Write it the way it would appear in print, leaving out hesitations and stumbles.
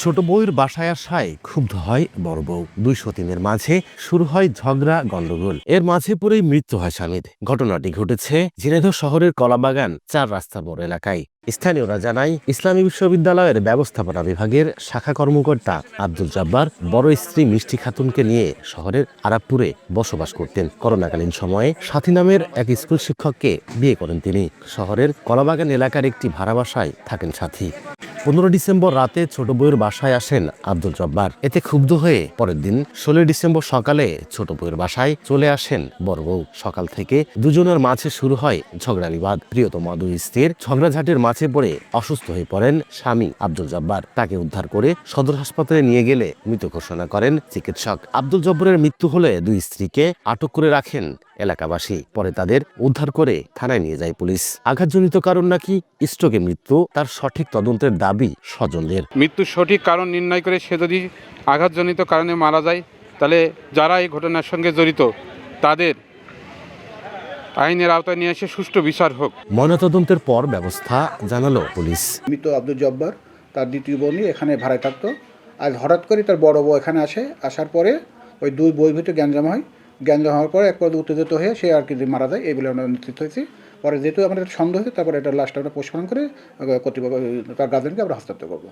ছোট বউয়ের বাসায় আসায় ক্ষুব্ধ হয় বড় বউ। 200 দিনের মাঝে শুরু হয় ঝগড়া গন্ডগোল। এর মাঝে পড়েই মৃত্যু হয় স্বামীর। ঘটনাটি ঘটেছে ঝিনাইদহ শহরের কলাবাগান 4 রাস্তা মোড় এলাকায়। স্থানীয়রা জানায়, ইসলামী বিশ্ববিদ্যালয়ের ব্যবস্থাপনা বিভাগের শাখা কর্মকর্তা আব্দুল জব্বার বড় স্ত্রী মিষ্টি খাতুনকে নিয়ে শহরের আরাবপুরে বসবাস করতেন। করোনাকালীন সময়ে সাথী নামের এক স্কুল শিক্ষককে বিয়ে করেন তিনি। শহরের কলাবাগান এলাকার একটি ভাড়া বাসায় থাকেন সাথী। 15 ডিসেম্বর রাতে ছোট বউয়ের বাসায় আসেন আব্দুল জব্বার। এতে ক্ষুব্ধ হয়ে পরের দিন 16 ডিসেম্বর সকালে ছোট বউয়ের বাসায় চলে আসেন বড় বউ। সকাল থেকে দুজনের মাঝে শুরু হয় ঝগড়া বিবাদ। প্রিয়তম দুই স্ত্রীর ঝগড়াঝাটির মাঝে পড়ে অসুস্থ হয়ে পড়েন স্বামী আব্দুল জব্বার। তাকে উদ্ধার করে সদর হাসপাতালে নিয়ে গেলে মৃত ঘোষণা করেন চিকিৎসক। আব্দুল জব্বরের মৃত্যু হলে দুই স্ত্রীকে আটক করে রাখেন এলাকাবাসী। পরে তাদের উদ্ধার করে থানায় নিয়ে যায় পুলিশ। আঘাতজনিত কারণ নাকি স্ট্রোকে মৃত্যু, তার সঠিক তদন্তের দাবি স্বজনদের। মৃত্যুর সঠিক কারণ নির্ণয় করে সে যদি আঘাতজনিত কারণে মারা যায়, তাহলে যারা এই ঘটনার সঙ্গে জড়িত তাদের আইনের আওতায় নিয়ে এসে সুষ্ঠু বিচার হোক। ময়নাতদন্তের পর ব্যবস্থা জানালো পুলিশ। মৃত আব্দুল জব্বার তার দ্বিতীয় বোনই এখানে ভাড়ায় থাকতো। আজ হঠাৎ করে তার বড় বউ এখানে আসার পরে ওই দুই বউয়ের ভিতরে গ্যাঞ্জাম হয়। গ্যাঞ্জাম হওয়ার পরে এক পর্যায়ে উত্তেজিত হয়ে সে আর কি মারা যায়, এই বলে আমরা নিশ্চিত হয়েছি। পরে যেহেতু আমাদের সন্দেহ হয়েছে, তারপরে এটা লাস্ট আমরা পোস্টমর্টম করে কর্তৃপক্ষ তার গার্জেনকে আমরা হস্তান্তর করবো।